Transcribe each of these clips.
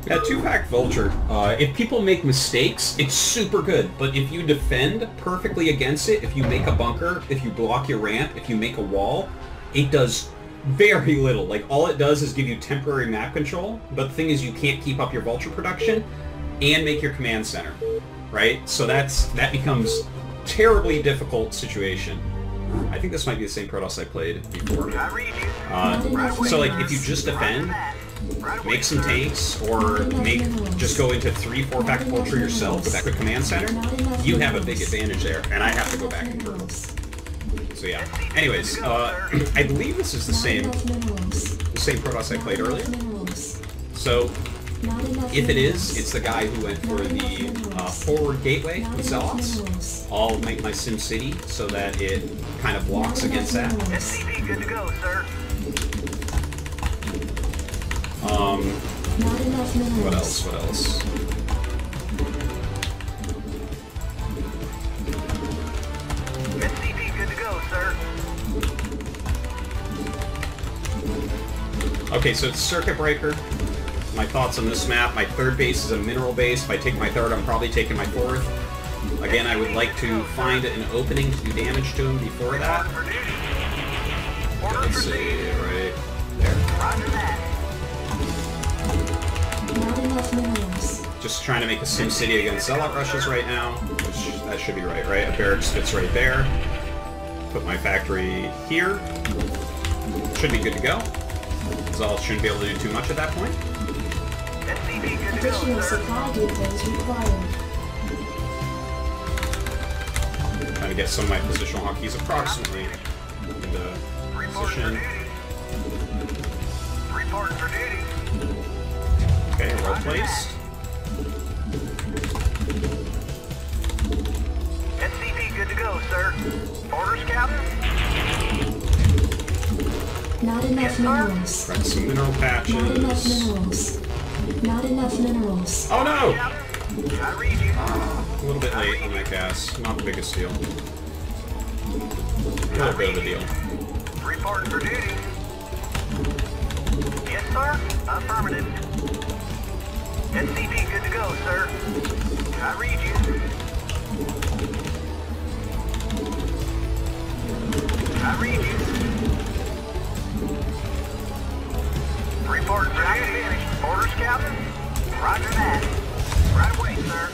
Yeah, two-pack Vulture. If people make mistakes, it's super good. But if you defend perfectly against it, if you make a bunker, if you block your ramp, if you make a wall, it does very little. Like, all it does is give you temporary map control. But the thing is, you can't keep up your Vulture production and make your command center, right? So that becomes terribly difficult situation. I think this might be the same Protoss I played before. So like, if you just defend, make some tanks, or just go into 3-4 pack Vulture yourself with that quick command center, you have a big advantage there, and I have to go back and turtle. So yeah. Anyways, I believe this is the same Protoss I played earlier. So if it is, it's the guy who went for the forward gateway with Zealots. I'll make my Sim City so that it kind of blocks against that. SCP good to go, sir. What else? SCP good to go, sir. Okay, so it's Circuit Breaker. My thoughts on this map: my third base is a mineral base. If I take my third, I'm probably taking my fourth. Again, I would like to find an opening to do damage to him before that. Let's see, right there. Just trying to make a Sim City against Zealot rushes right now, which that should be right? A barracks fits right there. Put my factory here. Should be good to go. Zealot shouldn't be able to do too much at that point. Additional supply depots required. Trying to get some of my positional hotkeys approximately into position. Report for duty. Okay, well placed. SCP good to go, sir. Orders, Captain? Not enough minerals. Got some mineral patches. Not enough minerals. Not enough minerals. Oh no! I read you. A little bit late on that gas. Not the biggest deal. A little bit of a deal. Report for duty. Yes, sir. Affirmative. SCP good to go, sir. I read you. I read you. Report for duty. Orders, Captain. Roger that. Right away, sir.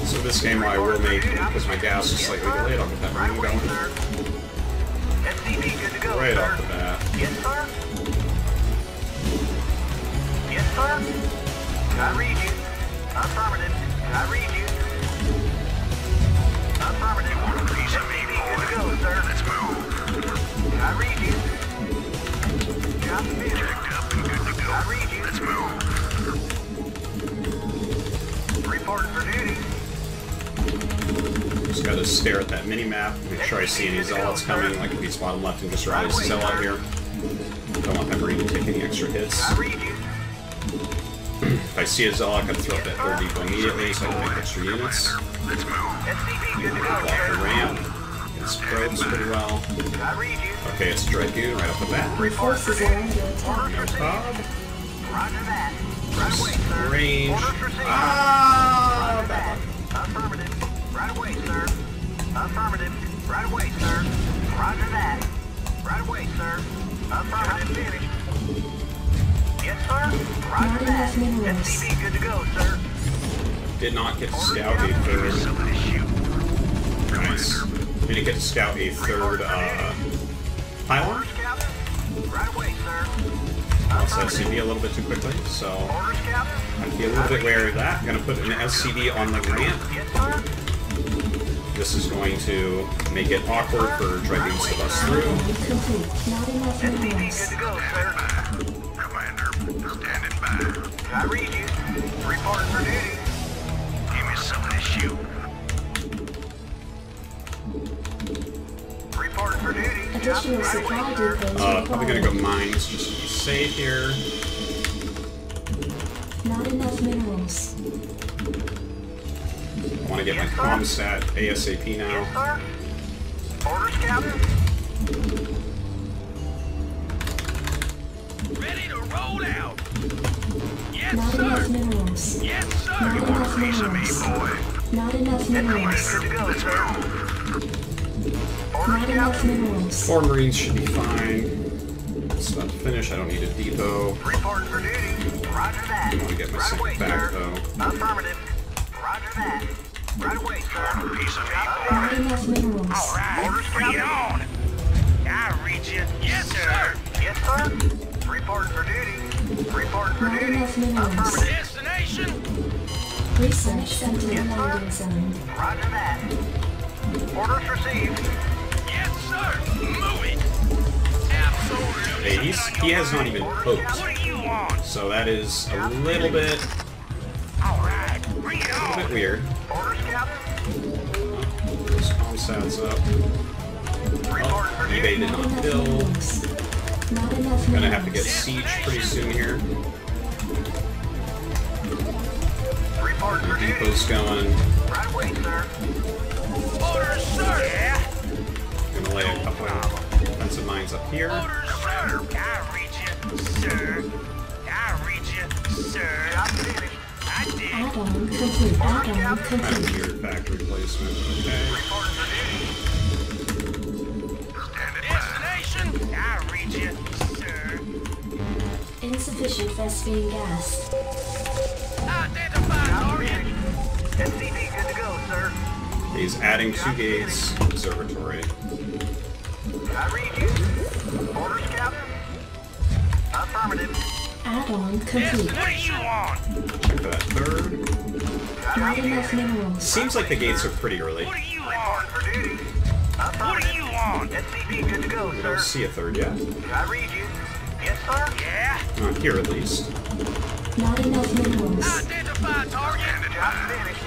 So this game I will make, because my gas is slightly delayed, I'll get that Right running away, going. sir. SCP good to go, Right sir. off the bat. Yes, sir. Yes, sir. I read you. Affirmative. I read you. Affirmative. SCP good to go, sir. Let's move. I read you. Job finished. Checked up and good to go. I read you. Let's move. Report for duty. Just gotta stare at that mini-map, make sure I see any Zealots coming, like if he's bottom left and just rise Zealot here. Don't want Pepperine to take any extra hits. I read you. If I see a Zealot, I'm gonna throw up that third depot immediately so I can make extra units. Let's move. SCP good to go, Block the sir. ramp. It's probes pretty well. I read you. Okay, it's a Dragoon right off the bat. Forces are under attack. No cob. Roger that. Right away, sir. Range. Orders received. Ah! Roger that. Affirmative. Right away, sir. Affirmative. Right away, sir. Roger that. Right away, sir. Affirmative. Finished. Yes, sir. Roger Not that. enough minerals. SCP good to go, sir. Did not get to scout a third. Nice. Didn't get to scout a third pylon. Orders, Captain. Right away, sir. Also SCV a little bit too quickly, so Orders, Captain. I'd be a little bit wary of that. Gonna put an SCV on the ramp. Yes, sir. This is going to make it awkward for Dragoons to bust through. Complete. Not enough SCP good minerals. to go, sir. Commander, standing by. I read you. Report for duty. Give me some of this shoot. Report for duty. Additional supply depots Probably gonna go required. mines just to be safe here. Not enough minerals. I want to get my comm stat ASAP now. Yes, sir. Orders, Captain. Ready to roll. roll out. Yes, Not sir. enough minerals. Yes, sir. Not enough Piece of me, minerals. boy. Not enough minerals. Good to go, Let's sir. go. Not enough minerals. 4 Marines should be fine. It's about to finish. I don't need a depot. Reporting for duty. Roger that. I want to get my Right sick away, back, sir. though. Affirmative. Roger that. Right away, sir. Piece of me, Job Not finished. enough minerals. All right, Orders, bring it Captain. on. I'll read you. Yes, sir. Yes, sir. Reporting for duty. Reporting for Not duty. enough minerals. Affirmative. Destination. Research center landing zone. Roger that. Orders received. Yes, sir. Move it. Absolutely. Hey, he has not even poked. What do you want? So that is a little bit All right, bring it on. weird. Orders, Captain. Those comsats up. Reporting for eBay duty. did Not not enough build. minerals. Not enough Gonna have to get minerals. siege pretty soon here. Reporting for duty. Depot's going. Right away, sir. Orders, sir. Yeah. Gonna lay a couple defensive mines up here. Orders, sir. I'll read you, sir. I'll read you, sir. Job finished. I did. Add-on complete. Add-on Kind of complete. weird factory placement. Okay. Reporting for duty. Destination. I'll read you, sir. Insufficient Vespine gas. Identify Job target. finished. SCV good to go, sir. He's adding 2 gates. Observatory. I read you. Orders, Captain. Affirmative. Add-on complete. Destination. What do you want? Check for that third. I Not read enough you. minerals. Seems like the gates are pretty early. What do you want? Reporting for duty. What do Affirmative. you want? SCV good to go, We sir. don't see a third yet. I read you. Yes, sir. Yeah. Not here at least. Not enough minerals. Identify target. Job finished.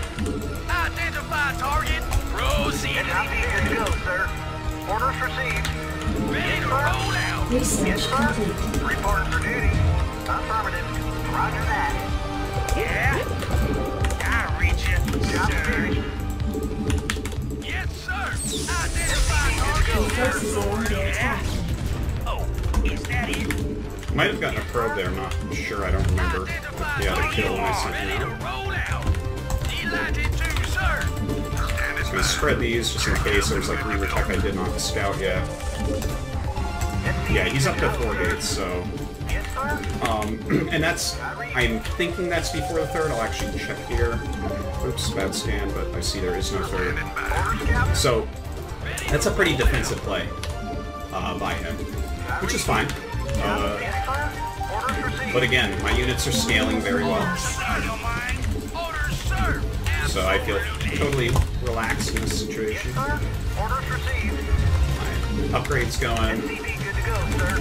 Identify target. Proceed. SCV good to go, sir. Orders received. Ready to roll out. Yes, Research sir. complete. Reporting for duty. Affirmative. Roger that. Yeah. I'll read you, Job sir. finished. Yes, sir. Identify Your target. forces are under attack. Oh, is that it? Might have gotten a probe there, I'm not sure, I don't remember. Identify The other target. kill when I sent Ready him to out. roll out. Delighted to, sir. I'm gonna spread these just in case there's like reaver tech I did not scout yet. Yeah, he's up to 4 gates, so... Yes, sir. and that's... I'm thinking that's before the third, I'll actually check here. Oops, bad scan, but I see there is no third. Orders, Captain. So, that's a pretty defensive play by him, which is fine. Yes, sir. Orders received. But again, my units are scaling very well, Sir, don't mind. Orders, sir. so I feel Absolutely. totally relaxed in this situation. Sir. Orders received. My upgrade's going. SCV good to go, sir.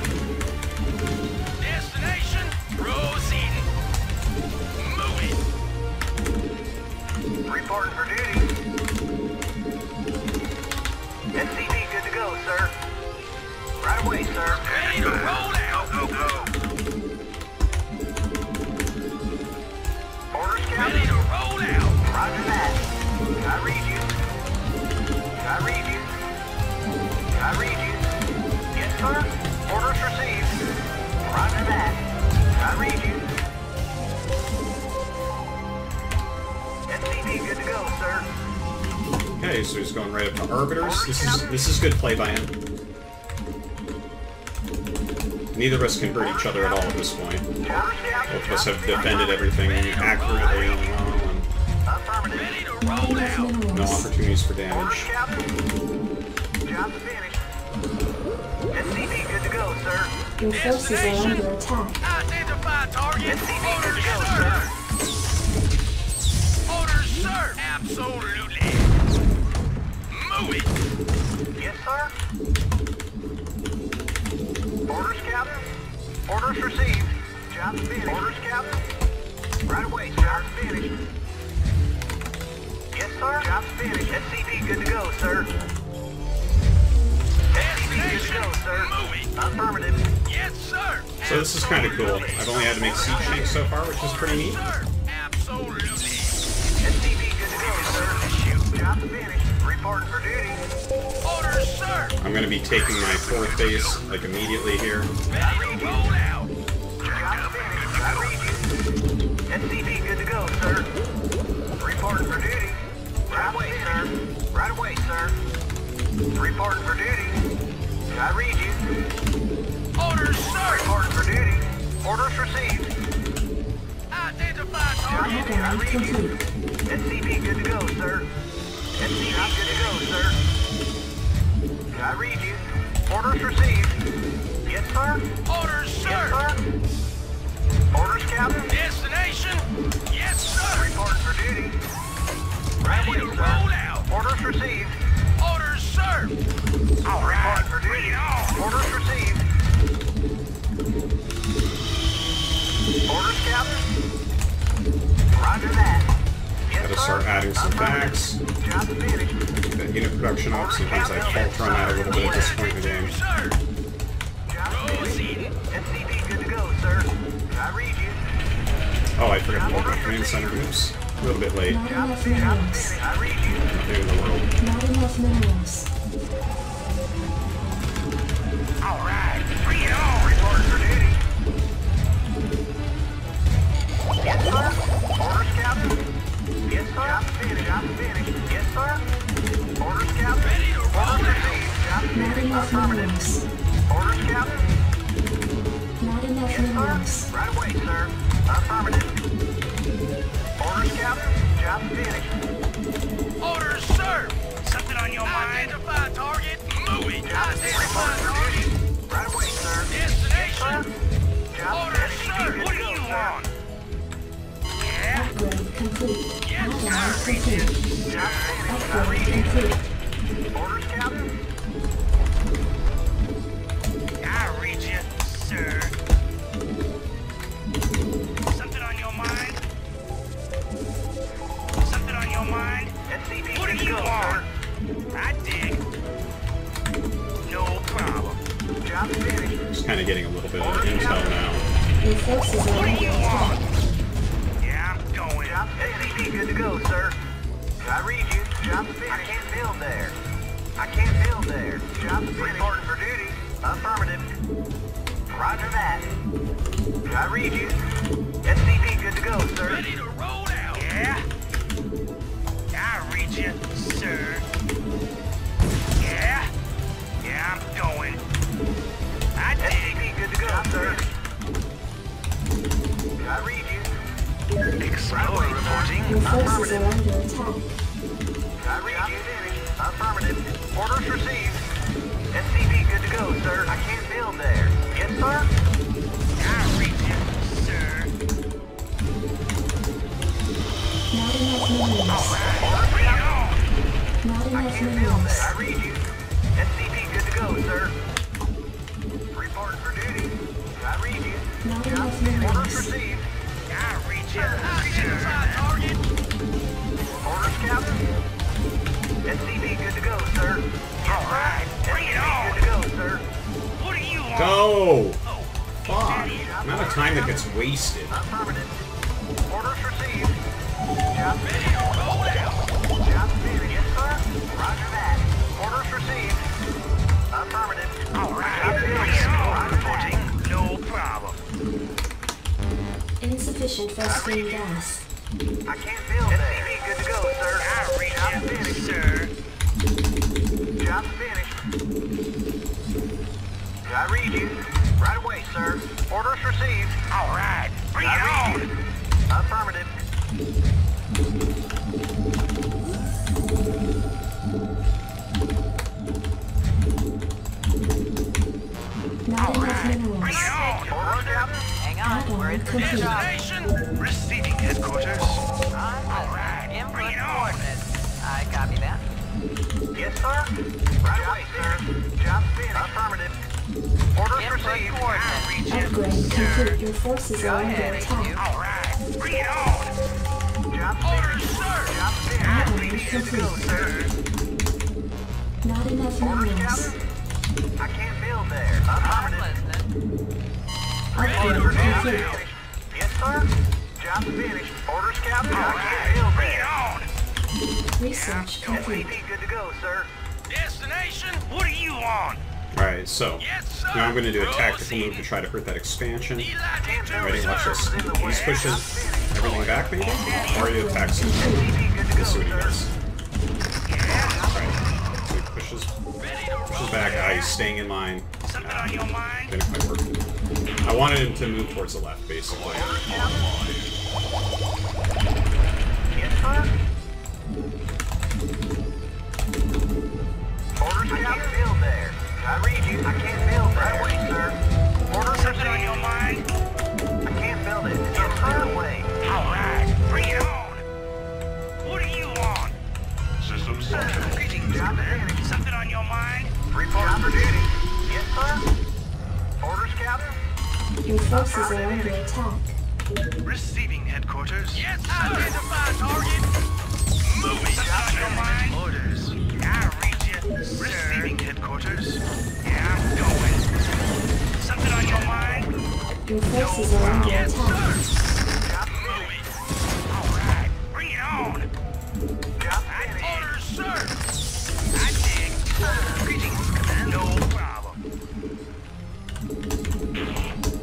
Destination. Proceeding. Moving. Reporting for duty. SCV good to go, sir. Right away, sir. Ready to roll out. Go, go. Orders, Ready Captain. to roll out. Roger that. I read you. I read you. I read you. Yes, sir. Orders received. Roger that. I read you. SCV good to go, sir. Okay, so he's going right up to arbiters. This is good play by him. Neither of us can hurt each other at all at this point. Orders, Captain. Both of us have defended everything accurately and well, and Affirmative. Ready to Not roll enough out. no minerals. opportunities for Orders, damage. Captain. Job finished. SCV good to go, sir. Your forces are under attack. Identify target. SCV good Orders, to go, sir. sir. Orders, sir. Absolutely. Move it. Yes, sir. Orders, Captain. Orders received. Job finished. Orders, Captain. Right away, sir. Job finished. Yes, sir. Job finished. SCV good to go, sir. SCV good to go, sir. Move it. Affirmative. Yes, sir. So this is kind of cool. I've only had to make siege tanks so far, which is pretty neat. Sir. Absolutely. SCV good to go, sir. Job finished. Reporting for duty. Orders, sir. I'm going to be taking my 4th base like immediately here. Ready to roll out. Job Upgrade complete. SCV good to go, sir. SCV good to go, sir. I read you. Orders received. Yes, sir. Orders, sir. Yes, sir. Orders, Captain. Destination. Yes, sir. Reporting for duty. Right Ready away, to sir. roll out. Orders received. Orders, sir. All right. Reporting for Bring duty. it on. Orders received. Orders, Captain. Roger that. Yes, Gotta sir. start adding some facts. Job finished. That unit production off, sometimes I fault run out a little bit at this point in the game. Sir. Job Proceed. finished. SCV good to go, sir. I read you. Oh, I forgot to load the command center. Oops. A little bit late. Not Job enough finished. minerals. I read you. Nothing in the world. Not enough minerals. All right. Bring it on. Report for duty. Yes, sir. Orders, Captain. Yes, sir. Job finished. Job finished. Yes, sir. Orders, Captain. Ready to roll Orders out. received. Job Not finished. enough Affirmative. minerals. Orders, Captain. Not enough Yes, minerals. sir. Right away, sir. Affirmative. Orders, Captain. Job finished. Orders, sir. Something on your mind? Identify target. Moving. Job finished. Identify Report for target. duty. Right away, sir. Destination. Job Orders, finished. sir. Good What to do go, you sir. want? Yeah. Upgrade complete. Yes, Add-on sir. complete. Job finished. I Upgrade read you. complete. Orders, Captain. I read you, sir. Something on your mind? Something on your mind? SCV What good do to you go, sir. want? I dig. No problem. Job finished. Just kind of getting a little bit of intel now. Your forces are What do under you attack. want? Yeah, I'm going. Job SCV good to go, sir. I read you. Job finished. I can't build there. I can't build there. Job finished. Reporting for duty. Affirmative. Roger that. I read you. SCV good to go, sir. Ready to roll out. Yeah? I read you, sir. Yeah? Yeah, I'm going. I dig. SCV good to go, sir. I read you. Exploit reporting. Your forces are under attack. I read you. Affirmative. Orders received. SCV good to go, sir. I can't build there. Yes, sir. I read you, sir. Not enough minerals. Orders Bring it received. on. Not I enough can't build minerals. there. I read you. SCV good to go, sir. Reporting for duty. I read you. Not Job enough finished. Orders minerals. received. I read you, identify target. Orders, Captain. SCV good to go, sir. Yes, All right, sir. bring it SCV on. good to go, sir. What do you want? Go! Oh, Fuck! Amount of time that gets wasted. Affirmative. Orders received. Job ready finished. to roll out. Job finished. Yes, sir. Roger that. Orders received. Affirmative. All right, Job bring finished. it on. Roger that. Reporting. No problem. Insufficient phosphine gas. I can't build there. SCV good to go, sir. I read Job you, finished. sir. Job finished. I read you. Right away, sir. Orders received. All right, bring I it read on. you. Affirmative. Not enough Bring minerals. it on. Orders, Captain. Hang on, we're in for the job. Destination. Receiving headquarters. All right, Input bring it on. coordinates. I copy that. Yes, sir. Right away, sir. Job finished. Affirmative. Orders Input received. I coordinates. read you, Upgrade sir. complete. Your forces Go are under ahead, attack. HQ. All right, bring it on. Job Orders, finished. sir. Job finished. Add-on Good to go, complete. sir. Not enough Orders, minerals. Captain. I can't build there. I'm Affirmative. listening. Upgrade Orders, Job complete. finished. Yes, sir. Job finished. Orders, Captain. All I right, can't build bring it there. on. Research complete. SCV good to go, sir. Destination. What do you want? Alright, so Yes, sir. now I'm going to do a tactical Proceed. move to try to hurt that expansion. Electric to Ready? Watch this. reserve. These pushes everything back, maybe? Or you attack some. SCV good to go, Let's see what he sir. does. Yeah, Right. So he pushes ready to roll back. out. He's staying in line. Something on your mind? Didn't quite work. I wanted him to move towards the left, basically. sir. Orders, I can't build there. I read you. I can't build there. Right away, sir. Orders, Something on your mind? I can't build it. Yes, right away. All right, bring it on. What do you want? System functional. Greetings, Commander. Something on your mind? Report for duty. Yes, sir. Orders, Captain. Your forces are under attack. Receiving headquarters. Yes, sir. Identify target. Moving. Something on your mind? Orders. I read you, sir. Receiving headquarters. Yeah, I'm going. Something on your mind? Your forces are under Yes, attack. sir. Moving. All right, bring it on. Orders, sir. I dig. Greetings, Commander. No problem.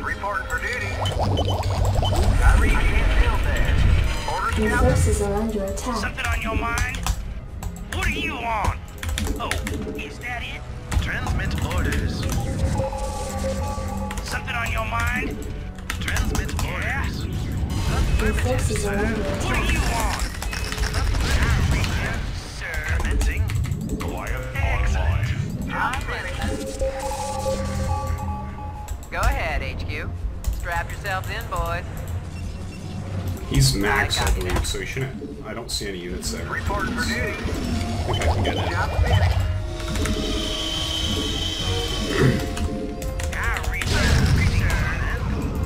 Reporting for duty. I read. I can't build there. Orders, Your Captain. forces are under attack. Something on your mind? What do you want? Oh, is that it? Transmit orders. Something on your mind? Transmit orders. Your forces are under What attack. do you want? I read you, sir. Commencing. Quiet Excellent. online. Go ahead, HQ. Strap yourselves in, boys. He's max, I believe, so he shouldn't. I don't see any units there. Reporting for duty. I think I can get it. Job finished. I read you, sir.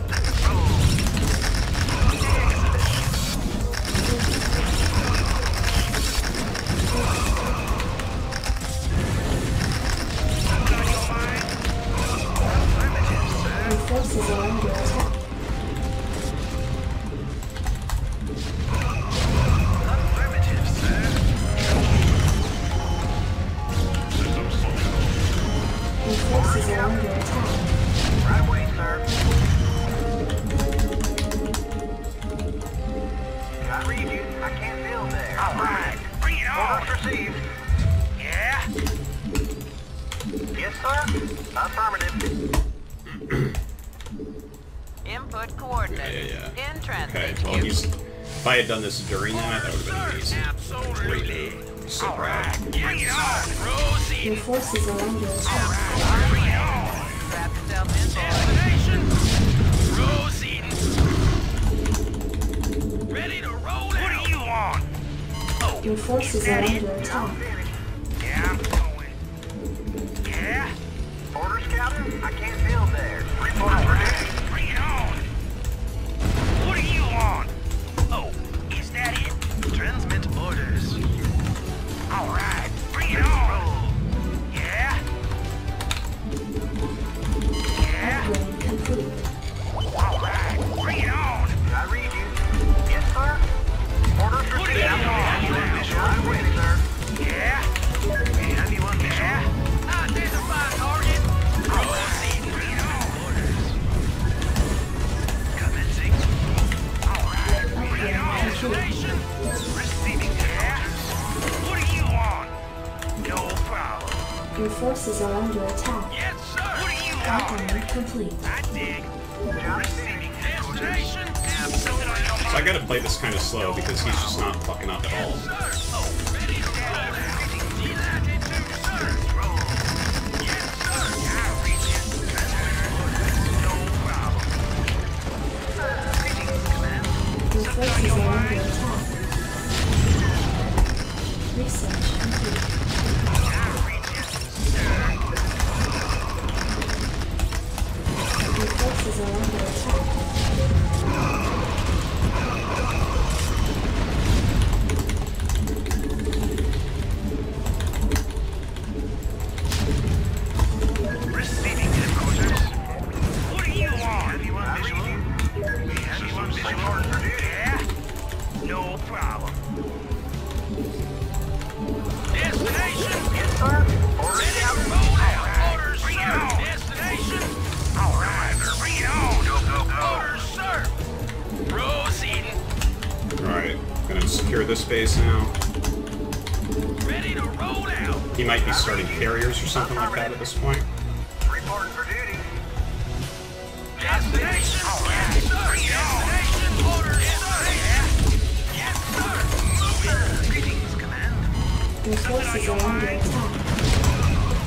Let's roll. Something on your mind? Affirmative, sir. Your forces are under attack. Affirmative, sir. System functional. Your forces are under attack. Right away, sir. I read you. I can't build there. All right, bring it on. Orders received. Yeah? Yes, sir. Affirmative. Input coordinates. Yeah. In transit. Okay, well, HQ. if I had done this during that, that would have been amazing. Absolutely. So All proud. right, bring it on. Proceed. Your forces are under attack. Bring it on. Strap yourselves in, boys. Destination. Proceeding. Ready to roll out. What do you want? Oh, Your forces are under attack. yeah, I'm going. Yeah? Orders, Captain. I can't build there. Reporting for duty. Bring it on. What do you want? Oh, is that it? Transmit orders. All right, bring it on. Yeah? Yeah? Upgrade complete. All right, bring it on. I read you. Yes, sir. Orders What do received. you want? I'm ready, sir. Yeah? We have you on visual. Yeah? Identify target. Proceed. Bring it on. Orders. Commencing. All right, bring it on. Destination. Receiving. Yeah? What do you want? No problem. Your forces are under attack. Yes, sir. What do you want? Upgrade complete. I dig. Receiving. Destination. Have something on your So I mind. gotta play this kind of slow because he's just not fucking up at all. Sir. Oh, ready to roll. Delighted to serve. Roll. Yes, sir. I reach it. No problem. Greetings, Command. Your forces are under attack. Research complete. I reach it, sir. Your forces are under attack. Receiving headquarters. What do you want? Have you on visual? We have you on visual. Yeah? No problem. Destination. Yes, sir. Orders, Ready to Captain. roll out. Orders, bring it on. Destination. All right, bring it on. Go, go, go. Orders, sir. Proceeding. Alright, gonna secure this base now. Ready to roll out. He might be starting carriers or something like that at this point. Reporting for duty. Destination. All right, sir. Bring it on. Destination. Orders, sir. Yeah. Yes, sir. forces are under attack.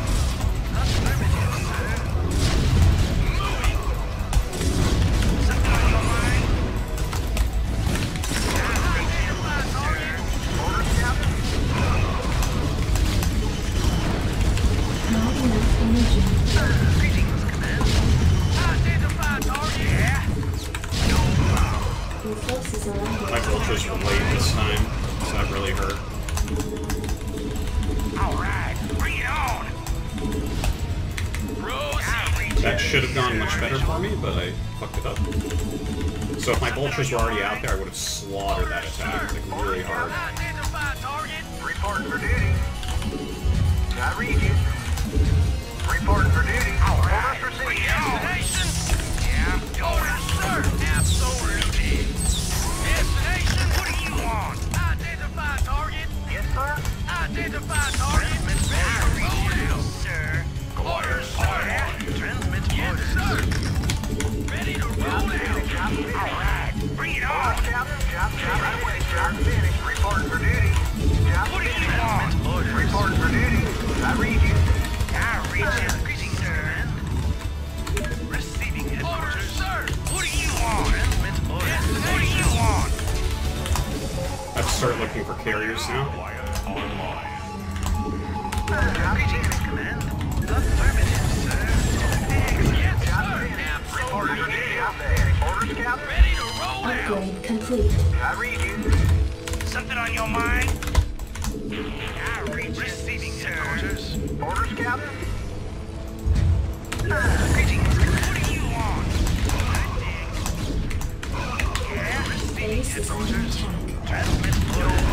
Not enough energy. Your forces are under My vultures were late this time, so that really hurt. Alright, bring it on! That should have gone much better for me, but I fucked it up. So if my vultures were already out there, I would have slaughtered that attack, like, really hard. Identify target! Reporting for duty. I read you. Reporting for duty. Alright, Orders bring received. it on! Destination! Yeah, orders, sir! Absolutely! Destination, what do you want? Identify target! Yes, sir. Identify target! Ready to roll out, sir! Orders, sir! Transmit orders. Yes, sir! Ready to roll out! Alright, bring it on! Orders, Captain. Job right away. Job finished. Reporting for duty. Job What do you finished. want? Orders. Reporting for duty. I read you. I read you. Greetings, sir. Receiving headquarters. Orders, sir. What do you want? Transmit orders. What do you want? I have to start looking for carriers now. Goliath online. Greetings, command. Affirmative, sir. Yes, Job sir. finished. Reporting for duty. Absolutely. Job finished. Orders, Captain. Ready to roll out. upgrade complete. I read you. Something on your mind? I read you. Receiving headquarters. Orders, Captain. Greetings. What do you want? I dig. Yeah, receiving Base is under headquarters. attack. Transmit orders.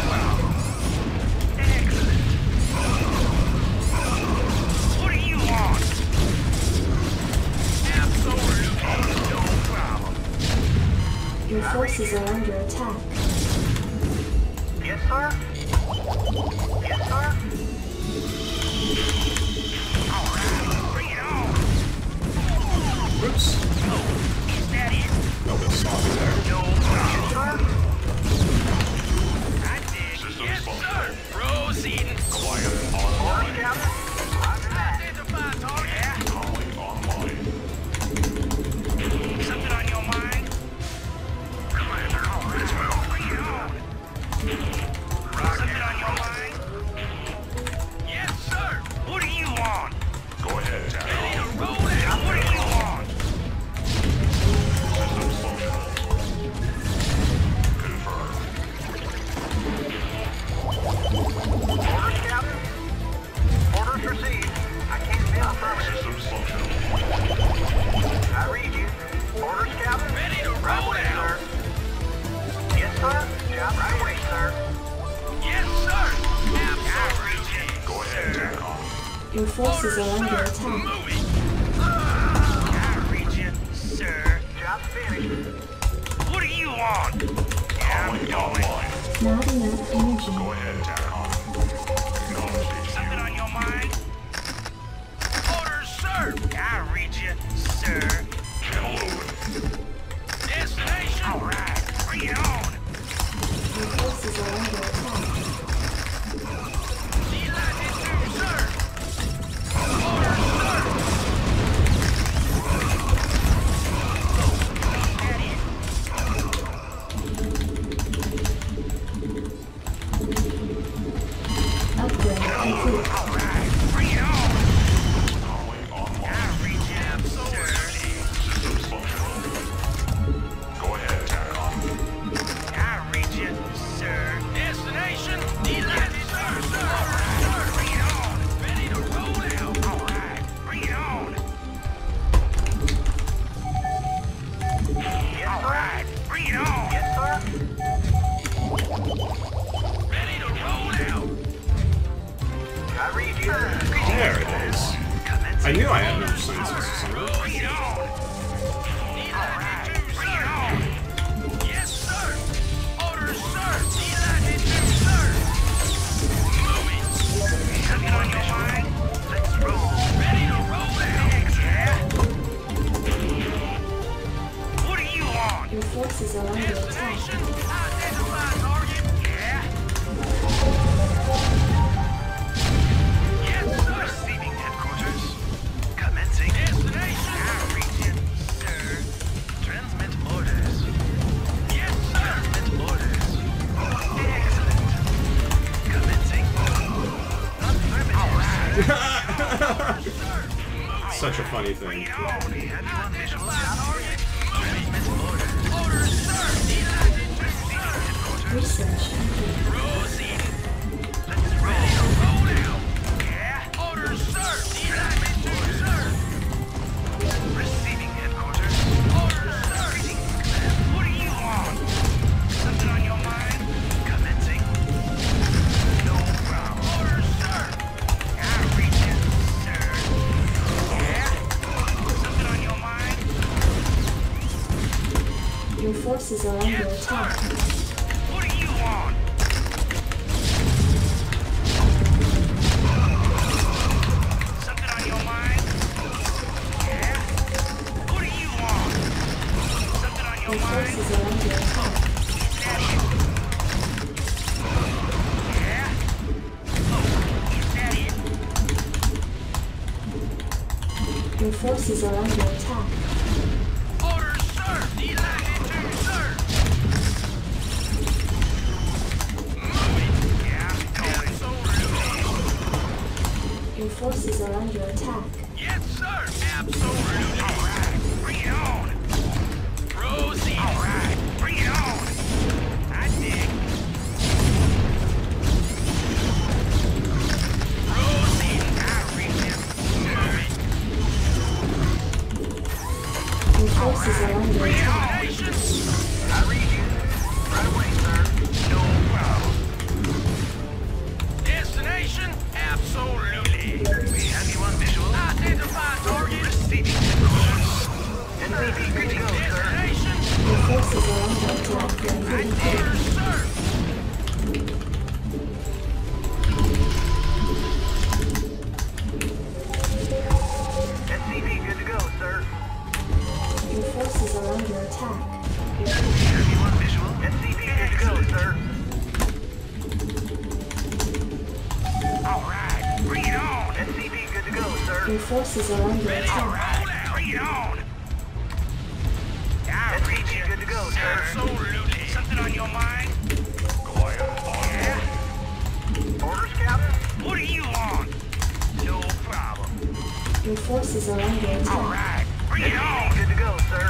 Excellent. What do you want? Absolutely. No problem. Your forces are under attack. Yes, sir. Yes, sir. Alright, bring it on. Oops. Is that it? No, bit sloppy there. No problem. Sir. I dig. Systems Yes, sir. functional. Proceeding. Goliath Orders, online. Captain. Roger that. Identify target. Calling online. Something on your mind? Commander, it's well. Bring it on. Something on your mind? Yes, sir. What do you want? Go ahead, Ready Tacon. to roll out. What do you want? Systems functional. Confirmed. Orders, Captain. Orders received. I can't feel affirmative. Systems functional. I read you. Orders, Captain. Ready to Right roll away, out. sir. Yes, sir. Job right away, sir. Yes, sir. Absolutely. Go ahead, Tacon. Your forces Orders, are under sir. attack. Moving. I read you, sir. Job finished. What do you want? Calling online. Not enough energy. Go ahead, Tacon. Acknowledge Something on your mind? Orders, sir. I read you, sir. Channel open. Destination. All right, bring it on. Your forces are under attack. Delighted to, sir. Orders, sir. That it. Upgrade complete. All right, bring it on. Calling online. I read you, sir. Systems functional. Go ahead, Tacon. I read you, sir. Destination. Delighted, sir. Sir, bring it on. Ready to roll out. All right, bring it on. Yes, All sir. right, bring it on. Yes, sir. Ready to roll out. I read you. There it is. I knew I had no senses somewhere. Bring it on. Delighted to, bring it on. Yes, sir. Orders, sir. Delighted to, sir. Moving. Something on your mind? Let's roll. Ready to roll out. Yeah. What do you want? Your forces are under attack. Destination. Identify target. Yeah. such a funny thing. Research complete. Receiving headquarters. What do you want? Something on your mind? Commencing. No problem. Orders, sir. I'll reach it, sir. Yeah? Something on your mind? Your forces are under attack. What do you want? Something on your mind? Yeah? What do you want? Something on your Your mind? forces are under attack. Yeah? Oh, is that it? Your forces are under attack. Orders, sir! Elected to, sir! Moving! Yeah, going. Your forces are under attack. Yes, sir! Absolutely! Alright, bring it on! Proceed! Alright, bring it on! I dig! Proceed! I reach him! Moving! Your forces are under Bring it attack. on, nation! I read you. Right away, sir. No problem. Destination? Absolutely. We have you on visual. Identify target. Receiving headquarters. NCP, good to go, sir. Destination? Your forces are under attack. Orders, sir. NCP, good to go, sir. Your forces are under attack. We have you on visual. NCP, good to go, sir. All right, bring it on. NCP, good to go, sir. Your forces are under All attack. right, bring it on. I'll reach NCP, you. good to go, sir. Absolutely. Something on your mind? Goliath on Yeah? Orders, Captain? What do you want? No problem. Your forces are under All attack. right, bring it NCP, on. good to go, sir.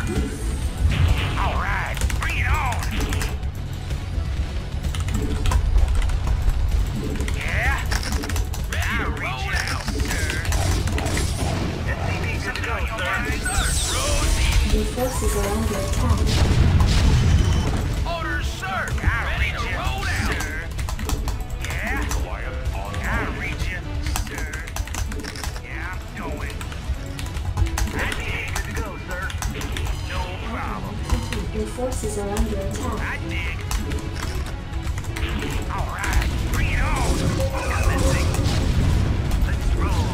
All right, bring it on. Yeah? I'll reach it out, sir. NCP, good to go, Something on your sir. mind, sir? Proceed. Your forces are under attack. Orders, sir. I'll reach you, sir. Yeah? Goliath on I'll reach you, sir. Yeah, I'm going. I dig. Good to go, sir. No problem. Your forces are under attack. I dig. All right, bring it on. Commencing. Let's roll.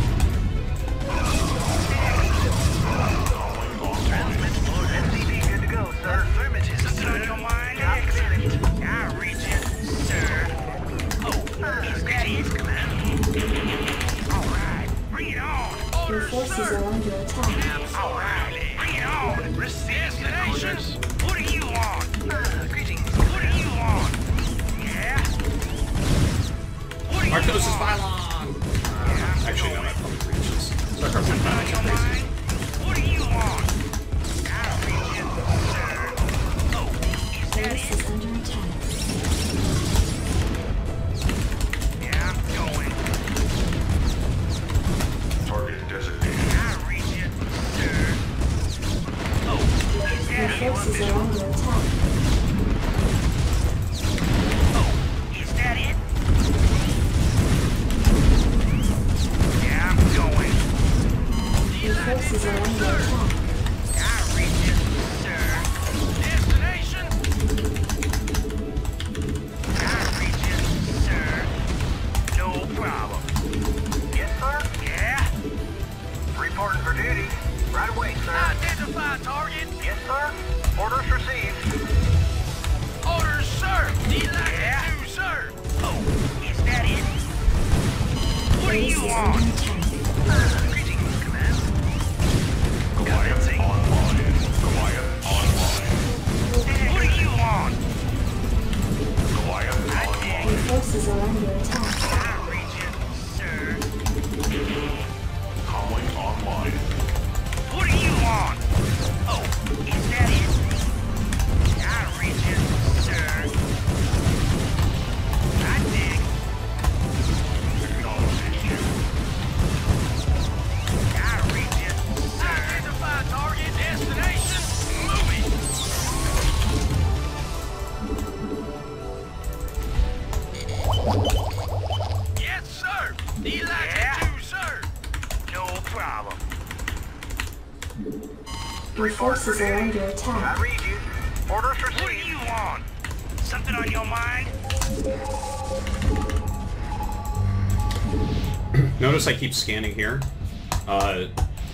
Transmit order. NCP, good to go, sir. Affirmative. Something on your mind? Excellent. I'll reach you, sir. Oh, is that it, command? All right, bring it on. Your Orders, forces sir. are under attack. All right, bring it on. Destination. What do you want? Greetings. What do you want? Yeah? What do you Artosis want? Pylon! Actually, no, that probably reaches. StarCraft Something on Remastered your crazy. mind? What do you want? I'll reach you, sir. Oh, is that Base it? is under attack. Yeah, I'm going. target designated. I'll reach you, sir. Oh, is Your that it? forces are under attack. Oh, is that it? Yeah, I'm going. Your forces are under attack. I'll reach you, sir. Destination? I'll reach you, sir. No problem. Yes, sir. Yeah? Reporting for duty. Right away, sir. Identify target. Yes, sir. Orders received. Orders, sir. Yeah? To, sir. Oh, is that it? What do Base you is want? under attack. Greetings, command. Goliath online. Goliath online. What do you want? Goliath online. Your forces are under attack. I'll reach you, sir. Comlink online. Your forces are under I attack. read you. Orders What do received. you want? Something on your mind? Notice I keep scanning here.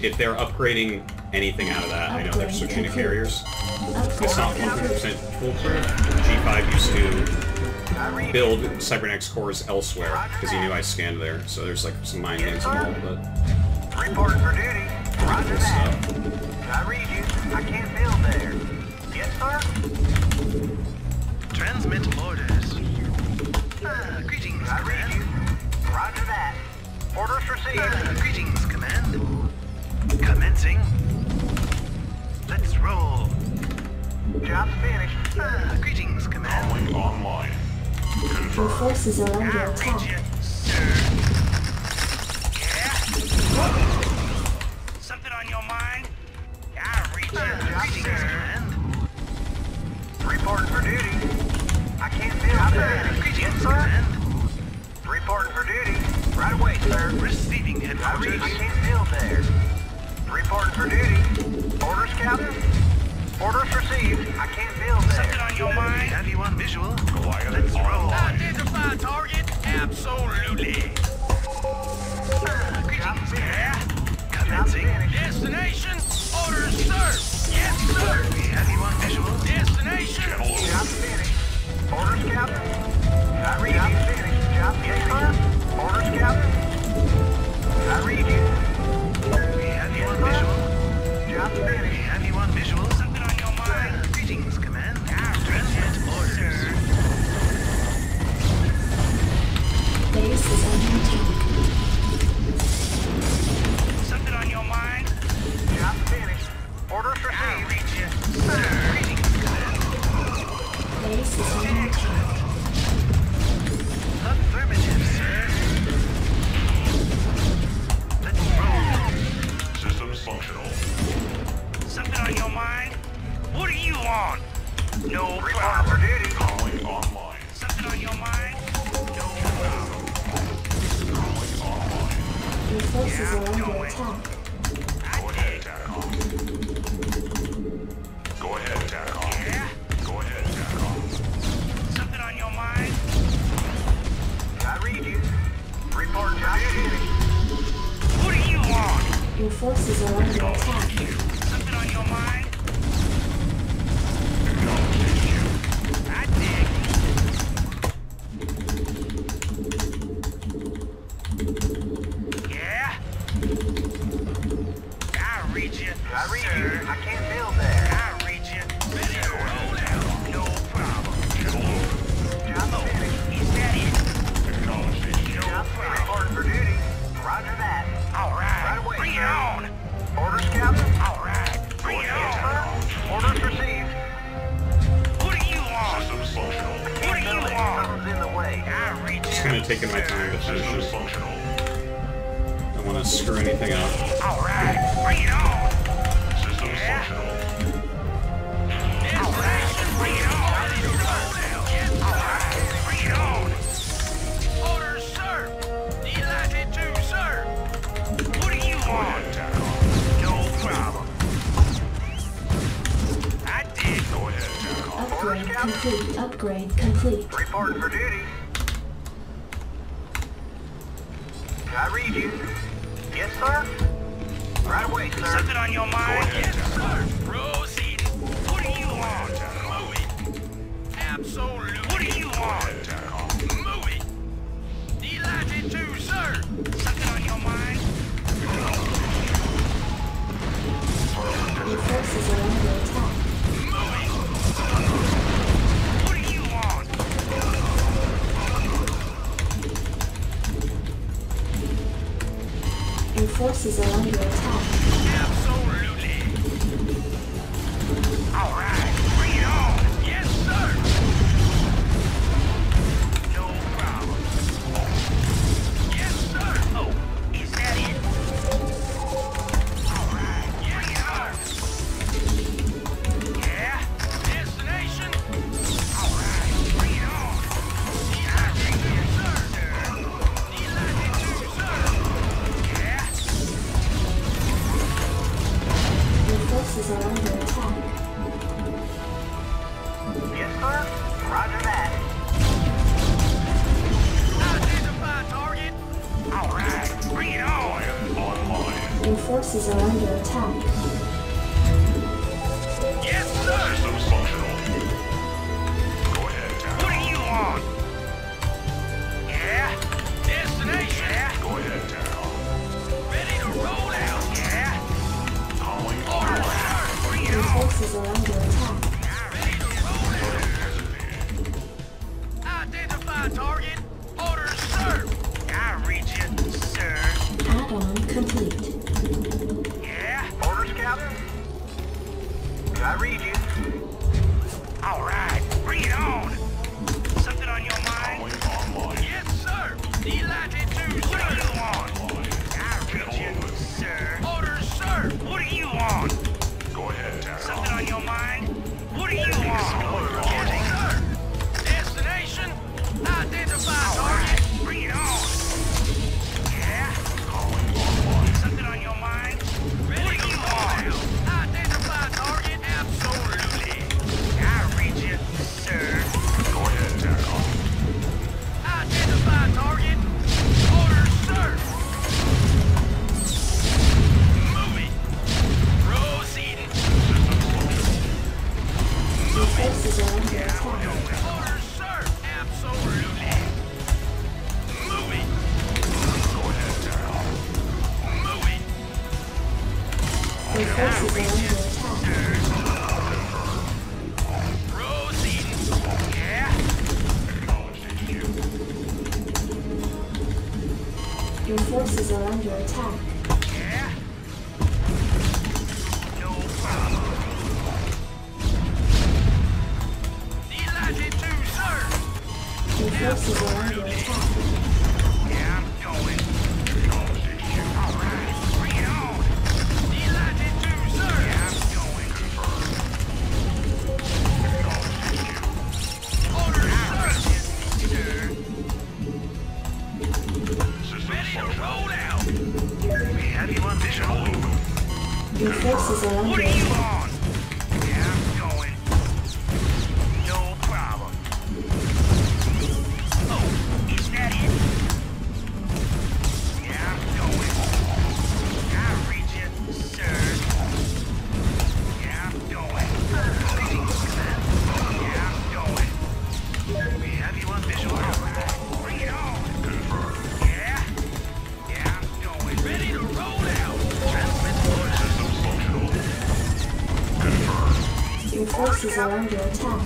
If they're upgrading anything out of that, I know they're switching to carriers. It's not 100% foolproof. G5 used to build cybernetics cores elsewhere because he knew I scanned there, so there's like some mind games involved, but Report for duty. Roger cool that. stuff. I read you. I can't build there. Yes, sir? Transmit orders. Greetings, I read you. Command. Roger that. Orders received. Greetings, Command. Commencing. Let's roll. Job's finished. Greetings, Command. Calling online. Your Confirm. forces are under I read attack. you, sir. Yeah? Something on your mind? I read you. Greetings, Command. Report for duty. I can't build there. Greetings, Yes, sir? Command. Report for duty. Right away, sir. Receiving I read headquarters. I can't build there. Report for duty. Orders, Captain. Orders received. I can't build Something there. on your mind? Have you on visual? Goliath Let's roll. online. Identify target? Absolutely. Greetings, yeah? Job's Commencing. finished. Destination? Orders, sir. Yes, sir. We have you on visual. Destination? Job's finished. Orders, Captain. I read you. Job's finished. Job's yes, sir. Orders, Captain. I read you. We have you on visual. Job's We finished. have you on visual. Something on your mind? Greetings, Command. Transmit orders. Base is under attack. Something on your mind? Job's finished. Orders I received. read you. Sir. Greetings, Command. Base is under attack. Affirmative, sir. Let's roll. Systems functional. Something on your mind? What do you want? No Report problem. for duty. Calling online. Something on your mind? No problem. Calling online. Your forces are under attack. Go ahead, TACOM. Go ahead, TACOM. Yeah? Go ahead, TACOM. Something on your mind? I read you. Report for duty. What do you want? Your forces are under attack. Something on your mind? Acknowledging you. I dig. Yeah? I read you. I read sir. you. I can't build there. I read you. Roll out. No problem. Job's finished. Is that it? Acknowledging you. No Job's problem. report for duty. Roger that. All right. Right away, Bring it sir. on. Orders, Captain. All right. Bring it Yes, on. sir. Orders received. What do you want? Systems functional. What do Can't you build it. want? Something's in the way. I read you. Just kind of taking my time to finish Systems it. functional. Don't want to screw anything up. All right. Bring it on. Systems Yeah. functional. All right. Bring it on. All right. Bring it on. Orders, sir. Delighted to, sir. What do you Go want? ahead, TACOM. No problem. I did. Go ahead, TACOM. Upgrade complete. Upgrade complete. Report for duty. I read you. Yes, sir. Right away, sir. Something on your mind? ahead, Yes, sir. Proceed. What do you want? Move it. Absolutely. What do you Go want? ahead, TACOM. Move it. Delighted to, sir. Something on your mind? Your forces are under attack. Move it. What do you want? Your forces are under attack. Absolutely. All right. Bring it on. Yes, sir. No problem. Yes, sir. Oh, is that it? All right. Bring it on. Yeah. Destination. All right. Bring it on. Delighted to, sir. Delighted to, sir. Yeah. Roger that. Identify target. All right, bring it on. Online. Your forces are under attack. Yes, sir. Systems functional. Go ahead, What Tau. do you want? Yeah. Destination. Yeah. Go ahead, Tau. Ready to roll out. Yeah. Calling Order, online. sir. Bring it Your on. forces are under attack. Ready to roll out. Identify target. Orders, sir. I read you, sir. Add-on complete. Yeah. Orders, Captain? I read you. All right, bring it on. Something on your mind? Calling online. Yes, sir. Delighted to, sir. What do you want? I read you, sir. Orders, sir. What do you want? Go ahead, Tau. Something on your mind? What do you want? Yes, sir. Destination. Identify target. Bring it on. Yeah. Calling online. Something on your mind? Ready to roll. Identify target. Absolutely. I read you, sir. Go ahead, Tau. Identify target. Orders, sir. Moving. Proceeding. Your forces are under attack. Orders, sir. Absolutely. Moving. Go ahead, Tau. Moving. Your forces are under attack. Proceeding. Yeah. Acknowledged, HQ. Your forces are under attack. Yeah. No problem. Delighted to, sir. Your forces are under attack. Yeah, I'm going. Acknowledged, HQ. All right, bring it on. Delighted to, sir. Yeah, I'm going. Confirmed. Acknowledged, HQ. Orders, sir. Systems Ready to functional. roll out. We have you on visual. Your forces are What under are you attack. on? Yeah, I'm going. No problem. Oh, is that it? Yeah, I'm going. I reach it, sir. Yeah, I'm going. Yeah, I'm going. We have you on visual. Bring it on. Confirmed. Yeah? Yeah, I'm going. Ready to roll out. Transmit orders. Systems functional. Confirmed. Your forces are under attack.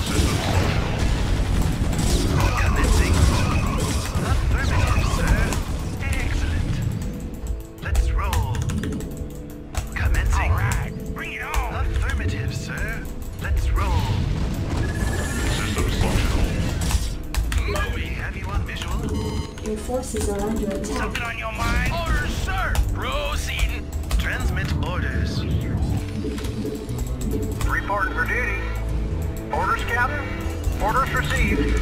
Systems functional. Commencing. Affirmative, sir. Excellent. Let's roll. Commencing. All right. Bring it on. Affirmative, sir. Let's roll. Systems functional. We have you on visual. Your forces are under attack. Something on your mind? Orders, sir. Proceeding. Transmit orders. Reporting for duty. Orders, Captain? Orders received.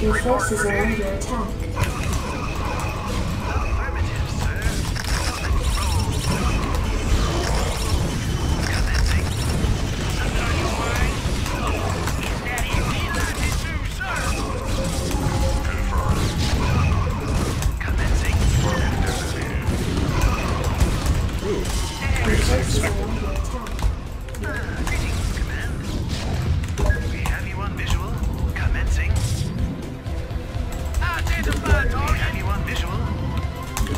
Your forces are under attack. Affirmative, sir. Let's roll. Commencing. Something on your mind? Is that it? Delighted to, sir. Confirmed. Commencing. Target designated. Your forces are under attack. Greetings, command. We have you on visual. Commencing. Identify target. We have you on visual.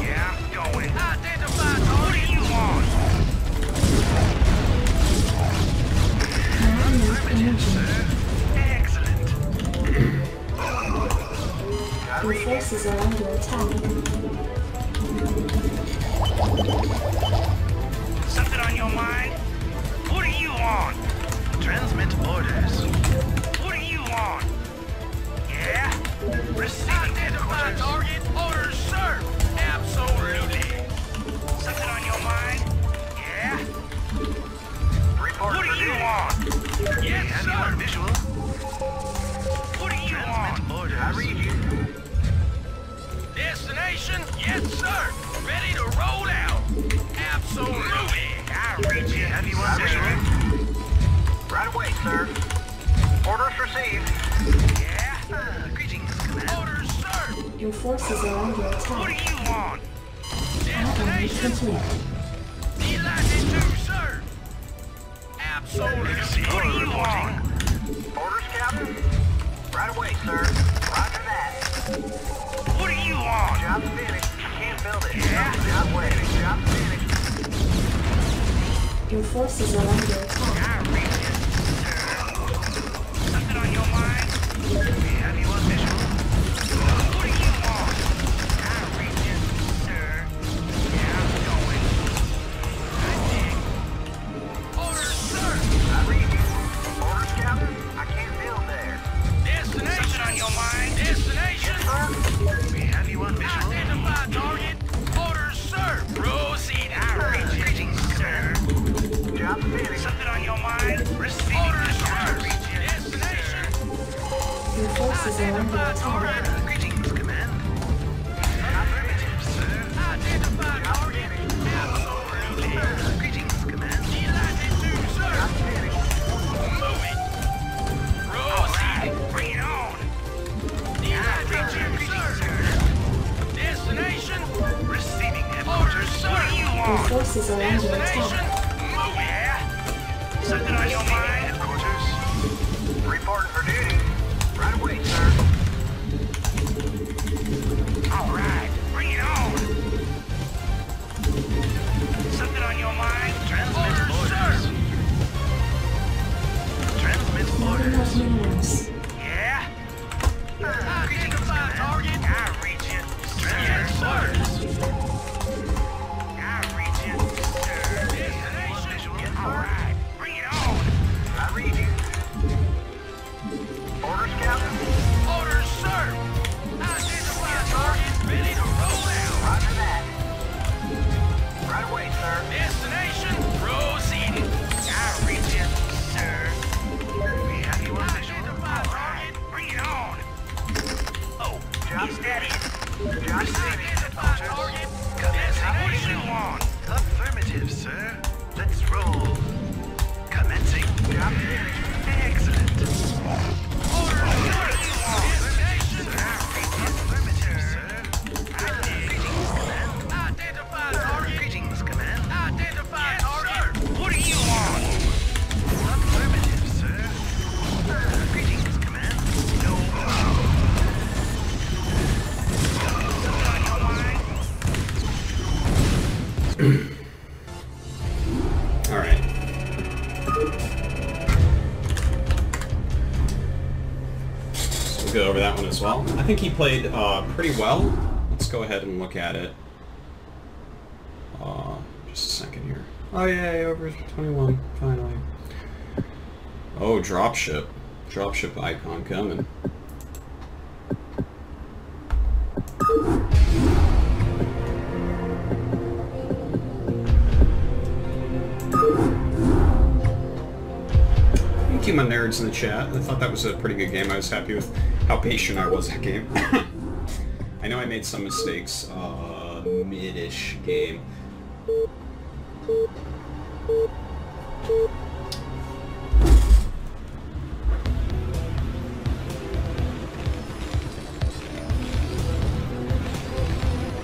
Yeah, I'm going. Identify target. What do you want? Not enough energy. Excellent. Your forces are under attack. Something on your mind? What do you want? Transmit orders. What do you want? Yeah? Receiving. Identify target. Orders, sir. Absolutely. Something on your mind? Yeah? Reporting What for do you duty. want? Yes, Have sir. you on visual? What do you want? Orders. I read you. Destination? Yes, sir. Ready to roll out. Absolutely. I read you. Have you on visual? Right away, sir. received. Yeah? Greetings, Command. Orders, sir! Your forces are under What do attack. you want? Outline Destination? complete. Delighted to, sir! Absolutely. What do you want? Orders, Captain? Right away, sir. Roger that. What do you want? Job's finished. Can't build it. Yeah. Job waiting. Job's finished. Your forces are under attack. I read it, sir. Something on your mind? We have you on visual. What do you want? I read it, sir. Yeah, I'm going. I dig. Orders, sir! I read you. Orders, Captain? I can't build there. Destination! Something on your mind? Destination! Sir? We have you on visual. Identify target. Orders, sir! Proceed. I read you. Greetings, sir. Job's finished. Something on your mind? Receiving. Orders, sir! Destination! Your forces are under attack. Greetings, Command. Affirmative, sir. Identify target. Absolutely. Greetings, Command. Delighted to, sir. Move it. Proceed. Bring it on. Delighted to, sir. Destination. Receiving headquarters, sir. What do you Your want? forces are under Destination. attack. Move it. Yeah. Something on your mind? Headquarters. Reporting for duty. Right away, sir. All right, bring it on. Something on your mind? Transmit orders. Transmit Not enough orders. minerals. Yeah? Identify target. I reach it. Transmit orders. I reach it, sir. Destination. All right, bring it on. I read you. Orders, Captain? Orders, sir. Identify target. Ready to roll out. Roger that. Right away, sir. Destination. Proceeding. I reach it, sir. We have you on visual. All right, bring it on. Oh, is that it? Job's finished. Identify target. Destination one. Affirmative, sir. Let's roll. Commencing. Job's finished. Excellent. Order. What do you want? Destination. Affirmative, sir. I dig. Greetings, Command. Identify target. Greetings, Command. Identify target. What do you want? Affirmative, sir. Greetings, Command. No. Something on your mind? All right. So we'll go over that one as well. I think he played pretty well. Let's go ahead and look at it. Just a second here. Oh yeah, over 21, finally. Oh, dropship. Dropship icon coming. Thank you, my nerds in the chat. I thought that was a pretty good game. I was happy with how patient I was that game. I know I made some mistakes. Mid-ish game.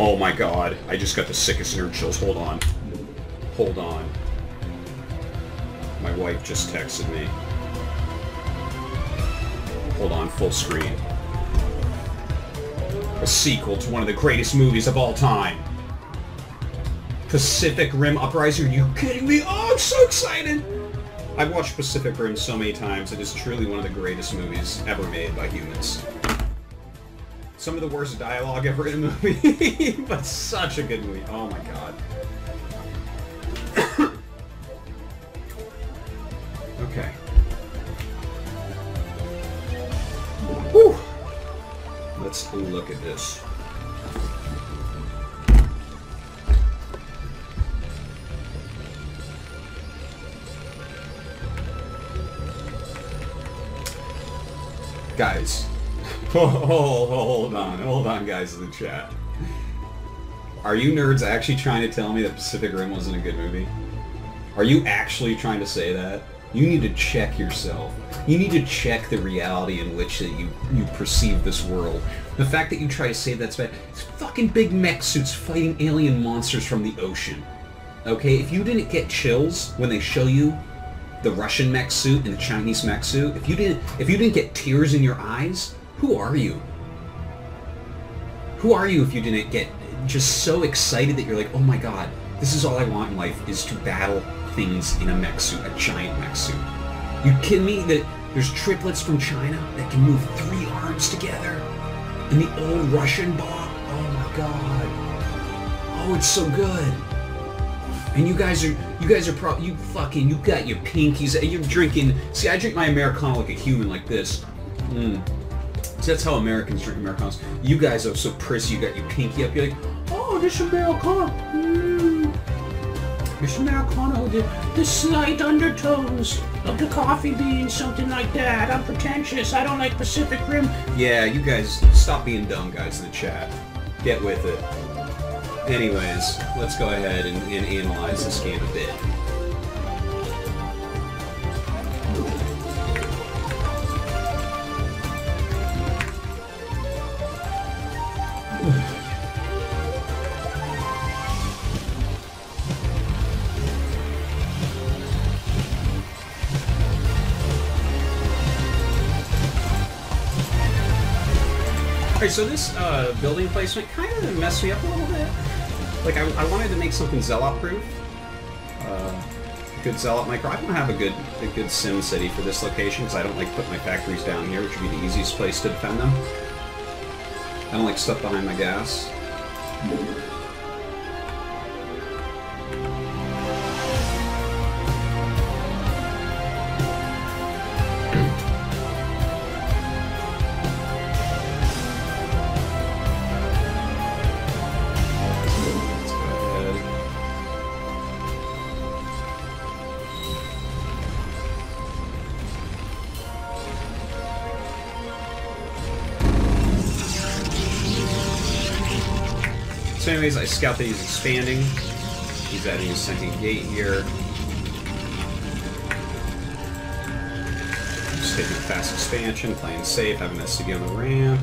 Oh my god, I just got the sickest nerd chills. Hold on. Hold on. My wife just texted me. Hold on, full screen. A sequel to one of the greatest movies of all time. Pacific Rim Uprising, are you kidding me? Oh, I'm so excited! I've watched Pacific Rim so many times. It is truly one of the greatest movies ever made by humans. Some of the worst dialogue ever in a movie, but such a good movie. Oh my god. Okay. Whew. Let's look at this. Guys. Hold on, guys in the chat. Are you nerds actually trying to tell me that Pacific Rim wasn't a good movie? Are you actually trying to say that? You need to check yourself. You need to check the reality in which that you perceive this world. The fact that you try to say that's bad. It's fucking big mech suits fighting alien monsters from the ocean. Okay, if you didn't get chills when they show you the Russian mech suit and the Chinese mech suit, if you didn't get tears in your eyes, who are you? Who are you if you didn't get just so excited that you're like, oh my god, this is all I want in life is to battle things in a mech suit, a giant mech suit. You kidding me that there's triplets from China that can move 3 arms together? And the old Russian bomb? Oh my god. Oh, it's so good. And you guys are you got your pinkies, you're drinking, see, I drink my Americano like a human like this. So that's how Americans drink Americanos. You guys are so prissy, you got your pinky up, you're like, oh, this Americano. This Americano, the slight undertones of the coffee bean, something like that. I'm pretentious, I don't like Pacific Rim. Yeah, you guys, stop being dumb, guys, in the chat. Get with it. Anyways, let's go ahead and analyze this game a bit. Alright, so this building placement kind of messed me up a little bit. Like, I wanted to make something Zealot-proof. Good Zealot micro. I don't have a good Sim City for this location, because I don't like putting my factories down here, which would be the easiest place to defend them. I don't like stuff behind my gas. So anyways, I scout that he's expanding. He's adding a second gate here. Just taking a fast expansion, playing safe, having SCV on the ramp.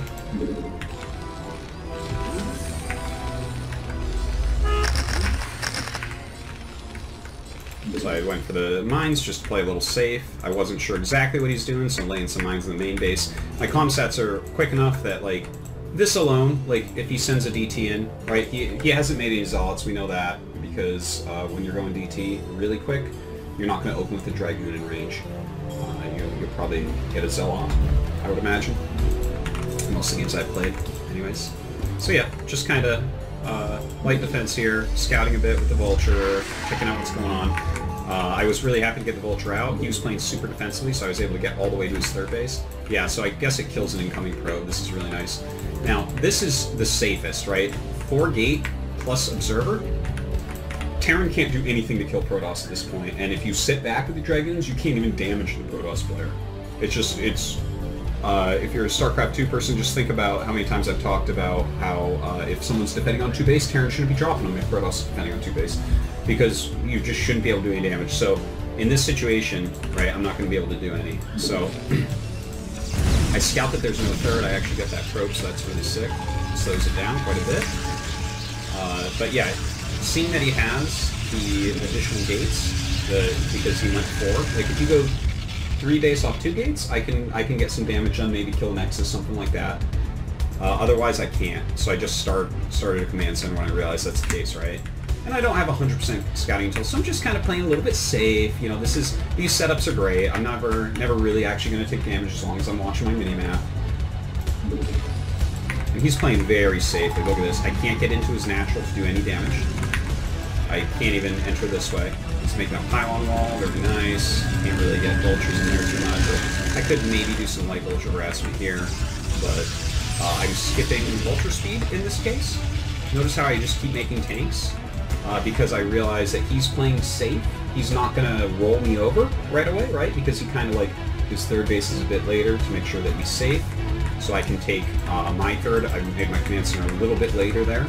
So I went for the mines just to play a little safe. I wasn't sure exactly what he's doing, so I'm laying some mines in the main base. My comsats are quick enough that, like, this alone, like, if he sends a DT in, right, he hasn't made any Zealots, we know that, because when you're going DT really quick, you're not going to open with the Dragoon in range. You'll probably get a Zealot, I would imagine. Most of the games I've played, anyways. So yeah, just kind of light defense here, scouting a bit with the Vulture, checking out what's going on. I was really happy to get the Vulture out. He was playing super defensively, so I was able to get all the way to his third base. Yeah, so I guess it kills an incoming probe. This is really nice. Now, this is the safest, right? 4 gate plus Observer. Terran can't do anything to kill Protoss at this point, and if you sit back with the Dragoons, you can't even damage the Protoss player. It's just, if you're a StarCraft 2 person, just think about how many times I've talked about how if someone's defending on 2 base, Terran shouldn't be dropping them if Protoss is defending on 2 base, because you just shouldn't be able to do any damage. So, in this situation, right, I'm not going to be able to do any. So, I scout that there's no third. I actually got that probe, so that's really sick. Slows it down quite a bit. But yeah, seeing that he has the additional gates, because he went 4, like if you go 3 base off 2 gates, I can get some damage done, maybe kill Nexus, something like that. Otherwise, I can't. So I just started a command center when I realized that's the case, right? And I don't have 100% scouting intel, so I'm just kind of playing a little bit safe. You know, these setups are great. I'm never really actually going to take damage as long as I'm watching my minimap. And he's playing very safe. Like, look at this. I can't get into his natural to do any damage. I can't even enter this way. He's making a pylon wall. Very nice. Can't really get vultures in there too much. But I could maybe do some light vulture harassment here, but I'm skipping vulture speed in this case. Notice how I just keep making tanks. Because I realize that he's playing safe. He's not going to roll me over right away, right? Because he kind of like, his third base is a bit later to make sure that he's safe. So I can take my third. I made my command center a little bit later there.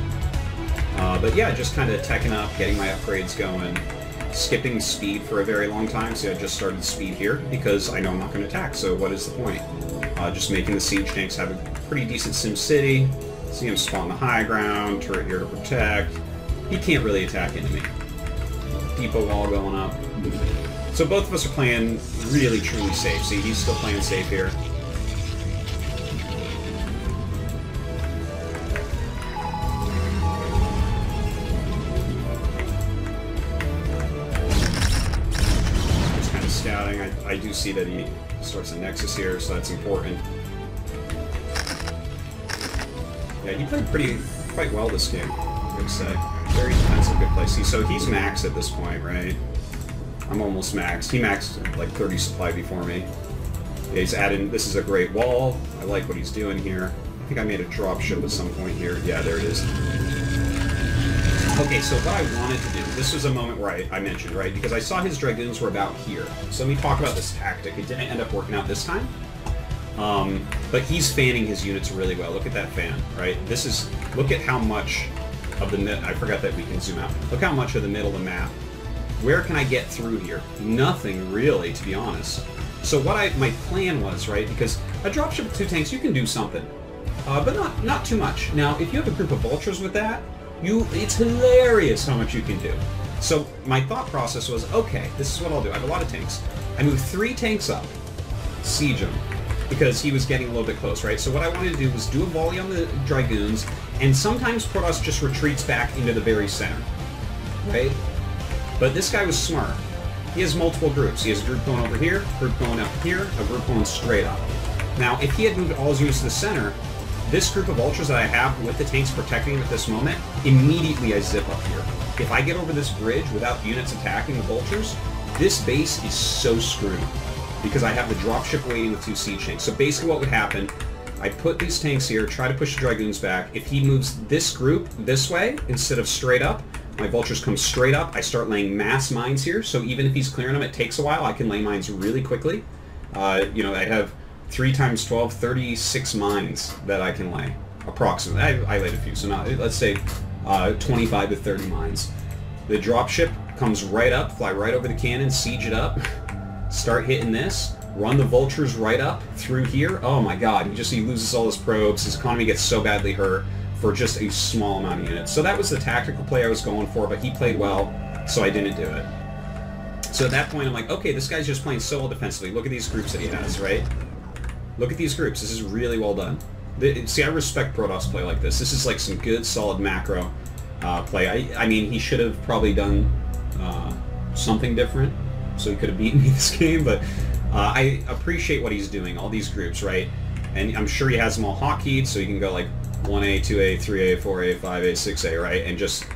But yeah, just kind of teching up, getting my upgrades going, skipping speed for a very long time. See, I just started speed here because I know I'm not going to attack, so what is the point? Just making the siege tanks have a pretty decent sim city. See him spawn the high ground, turret here to protect. He can't really attack into me. Depot wall going up. So both of us are playing really, truly safe. See, he's still playing safe here. Just kind of scouting. I do see that he starts a Nexus here, so that's important. Yeah, he played quite well this game, I would say. Very defensive, good play. See, so he's maxed at this point, right? I'm almost maxed. He maxed like 30 supply before me. Yeah, he's adding... This is a great wall. I like what he's doing here. I think I made a dropship at some point here. Yeah, there it is. Okay, so what I wanted to do... This was a moment where I mentioned, right? Because I saw his Dragoons were about here. So let me talk about this tactic. It didn't end up working out this time. But he's fanning his units really well. Look at that fan, right? This is... Look at how much of the... I forgot that we can zoom out. Look how much of the middle of the map. Where can I get through here? Nothing, really, to be honest. So what my plan was, right, because a dropship with 2 tanks, you can do something. But not too much. Now, if you have a group of vultures with that, it's hilarious how much you can do. So my thought process was, okay, this is what I'll do. I have a lot of tanks. I moved 3 tanks up, siege him, because he was getting a little bit close, right? So what I wanted to do was do a volley on the Dragoons, and sometimes Protoss just retreats back into the very center, right? But this guy was smart. He has multiple groups. He has a group going over here, a group going up here, a group going straight up. Now, if he had moved all his units to the center, this group of ultras that I have with the tanks protecting him at this moment, immediately I zip up here. If I get over this bridge without units attacking the vultures, this base is so screwed because I have the dropship waiting with 2 siege tanks. So basically what would happen, I put these tanks here, try to push the Dragoons back. If he moves this group this way instead of straight up, my vultures come straight up. I start laying mass mines here, so even if he's clearing them, it takes a while. I can lay mines really quickly. You know, I have 3 times 12, 36 mines that I can lay, approximately. I laid a few, so not, let's say 25 to 30 mines. The dropship comes right up, fly right over the cannon, siege it up, start hitting this, run the vultures right up through here. Oh my god, he loses all his probes, his economy gets so badly hurt for just a small amount of units. So that was the tactical play I was going for, but he played well, so I didn't do it. So at that point I'm like, okay, this guy's just playing so well defensively. Look at these groups that he has, right? Look at these groups. This is really well done. See, I respect Protoss play like this. This is like some good, solid macro play. I mean, he should have probably done something different, so he could have beaten me this game, but I appreciate what he's doing, all these groups, right? And I'm sure he has them all hotkeyed, so he can go like 1A, 2A, 3A, 4A, 5A, 6A, right? And just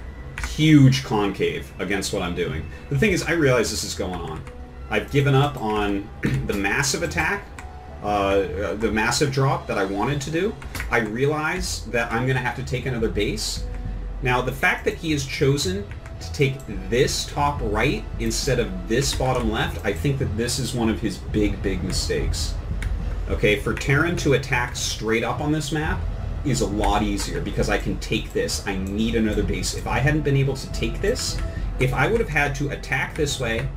huge concave against what I'm doing. The thing is, I realize this is going on. I've given up on the massive attack, the massive drop that I wanted to do. I realize that I'm going to have to take another base. Now, the fact that he has chosen to take this top right instead of this bottom left, I think that this is one of his big, big mistakes. Okay, for Terran to attack straight up on this map is a lot easier because I can take this. I need another base. If I hadn't been able to take this, if I would have had to attack this way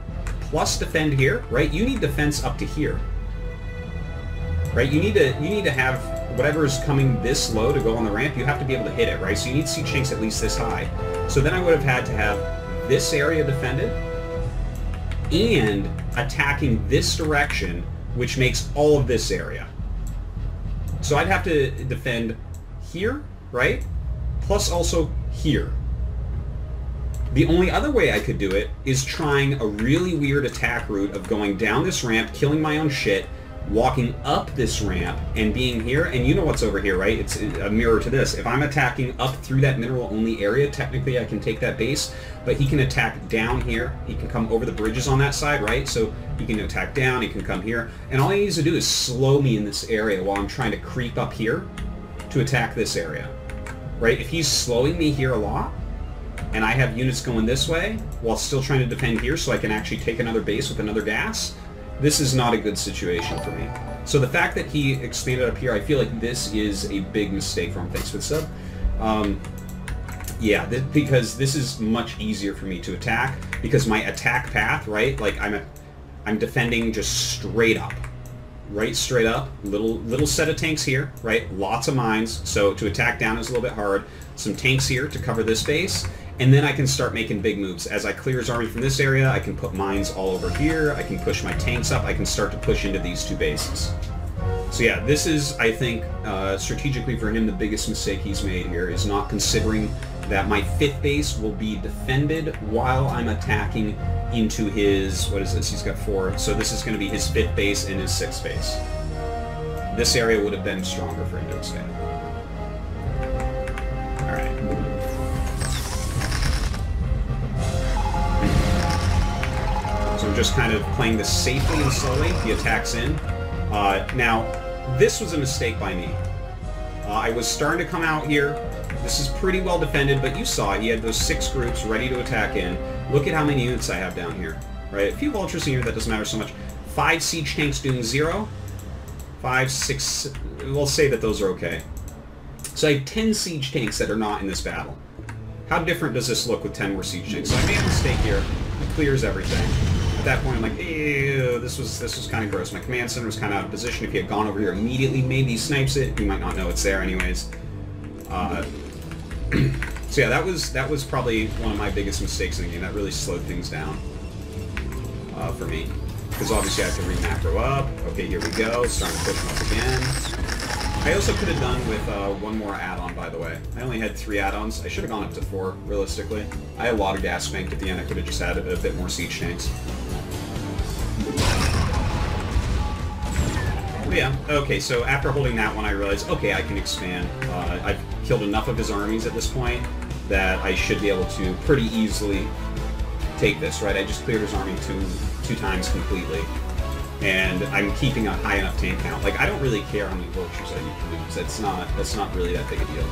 plus defend here, right? You need defense up to here, right? You need to have whatever is coming this low to go on the ramp. You have to be able to hit it, right? So you need siege tanks at least this high. So then I would have had to have this area defended and attacking this direction, which makes all of this area. So I'd have to defend here, right? Plus also here. The only other way I could do it is trying a really weird attack route of going down this ramp, killing my own shit, walking up this ramp, and being here, and you know what's over here, right? It's a mirror to this. If I'm attacking up through that mineral-only area, technically I can take that base, but he can attack down here. He can come over the bridges on that side, right? So he can attack down, he can come here, and all he needs to do is slow me in this area while I'm trying to creep up here to attack this area, right? If he's slowing me here a lot, and I have units going this way while still trying to defend here so I can actually take another base with another gas, this is not a good situation for me. So the fact that he expanded up here, I feel like this is a big mistake for him. Thanks for the sub. Yeah, because this is much easier for me to attack, because my attack path, right, like I'm defending just straight up. Right, straight up. Little set of tanks here, right? Lots of mines, so to attack down is a little bit hard. Some tanks here to cover this base, and then I can start making big moves. As I clear his army from this area, I can put mines all over here, I can push my tanks up, I can start to push into these two bases. So yeah, this is, I think, strategically for him, the biggest mistake he's made here is not considering that my 5th base will be defended while I'm attacking into his, what is this, he's got 4, so this is going to be his 5th base and his 6th base. This area would have been stronger for him to expand. Alright. So I'm just kind of playing this safely and slowly, he attacks in. Now, this was a mistake by me. I was starting to come out here. This is pretty well defended, but you saw he had those 6 groups ready to attack in. Look at how many units I have down here, right? A few vultures in here, that doesn't matter so much. 5 siege tanks doing 0. 5, 6, we'll say that those are okay. So I have 10 siege tanks that are not in this battle. How different does this look with 10 more siege tanks? So I made a mistake here. It clears everything. At that point, I'm like, ew, this was kind of gross. My command center was kind of out of position. If he had gone over here immediately, maybe he snipes it. You might not know it's there anyways. So yeah, that was probably one of my biggest mistakes in the game. That really slowed things down for me. Because obviously I have to re-macro up. Okay, here we go. Starting to push them up again. I also could have done with one more add-on, by the way. I only had 3 add-ons. I should have gone up to 4, realistically. I had a lot of gas banked at the end. I could have just had a bit more siege tanks. But yeah, okay, so after holding that one, I realized, okay, I can expand. I've killed enough of his armies at this point that I should be able to pretty easily take this, right? I just cleared his army two times completely. And I'm keeping a high enough tank count. Like, I don't really care how many vultures I need to lose. That's not really that big a deal.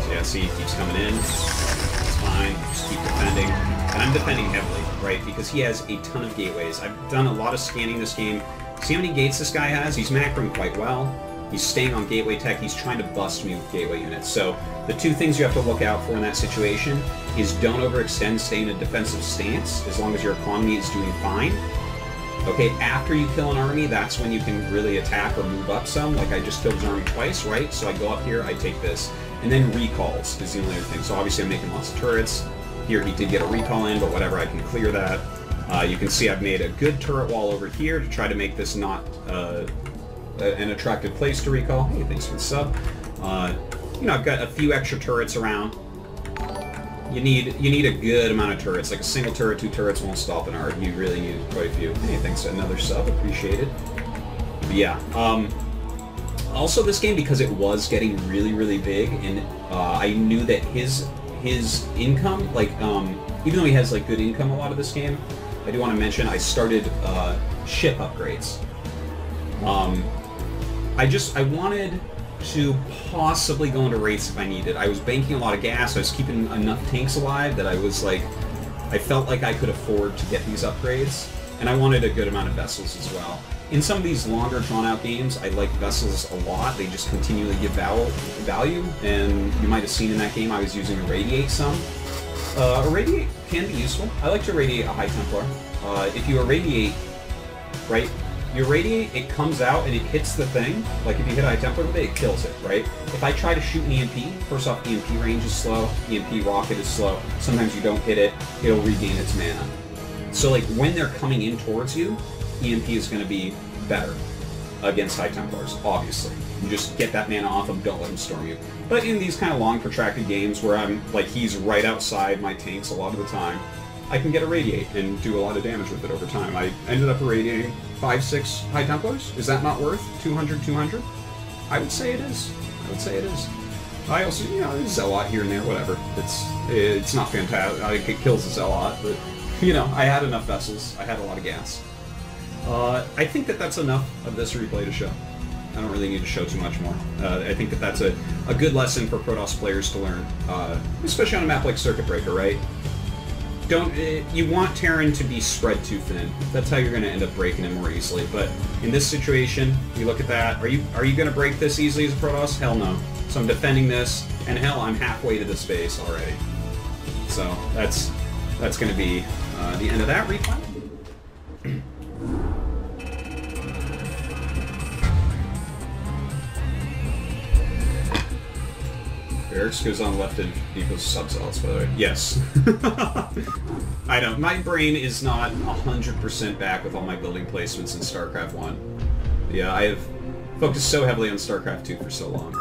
So yeah, see, he keeps coming in. It's fine. Just keep defending. And I'm defending heavily, right? Because he has a ton of gateways. I've done a lot of scanning this game. See how many gates this guy has? He's macroing quite well. He's staying on gateway tech. He's trying to bust me with gateway units. So the 2 things you have to look out for in that situation is don't overextend, stay in a defensive stance, as long as your economy is doing fine. Okay, after you kill an army, that's when you can really attack or move up some. Like, I just killed his army twice, right? So I go up here, I take this. And then recalls is the only other thing. So obviously I'm making lots of turrets. Here he did get a recall in, but whatever, I can clear that. You can see I've made a good turret wall over here to try to make this not an attractive place to recall. Hey, thanks for the sub. You know, I've got a few extra turrets around. You need a good amount of turrets. Like a single turret, 2 turrets won't stop an art. You really need quite a few. Hey, thanks for another sub. Appreciate it. But yeah. Also, this game, because it was getting really, really big, and I knew that his income, like, even though he has like good income a lot of this game, I do want to mention I started ship upgrades. I wanted to possibly go into race if I needed. I was banking a lot of gas, I was keeping enough tanks alive that I was like, I felt like I could afford to get these upgrades, and I wanted a good amount of vessels as well. In some of these longer drawn-out games, I like vessels a lot. They just continually give value, and you might have seen in that game I was using Irradiate some. Irradiate can be useful. I like to irradiate a High Templar. If you irradiate, right, you irradiate, it comes out and it hits the thing. Like if you hit a High Templar with it, it kills it, right? If I try to shoot an EMP, first off, EMP range is slow, EMP rocket is slow. Sometimes you don't hit it, it'll regain its mana. So like when they're coming in towards you, EMP is going to be better against High Templars, obviously. You just get that mana off them, don't let them storm you. But in these kind of long, protracted games where I'm, like, he's right outside my tanks a lot of the time, I can get Irradiate and do a lot of damage with it over time. I ended up irradiating 5-6 High Templars. Is that not worth 200? I would say it is. I also, you know, Zealot here and there, whatever. It's not fantastic. Like, it kills the Zealot, but, you know, I had enough vessels. I had a lot of gas. I think that that's enough of this replay to show. I don't really need to show too much more. I think that that's a good lesson for Protoss players to learn, especially on a map like Circuit Breaker, right? don't... you want Terran to be spread too thin. That's how you're going to end up breaking him more easily. But in this situation, you look at that. Are you going to break this easily as a Protoss? Hell no. So I'm defending this, and hell, I'm halfway to the space already. So that's going to be the end of that replan. Eric's goes on left and equals subcells, by the way. Yes. I know. My brain is not 100% back with all my building placements in StarCraft 1. Yeah, I have focused so heavily on StarCraft 2 for so long.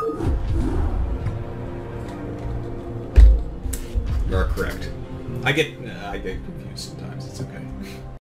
You are correct. I get confused sometimes. It's okay.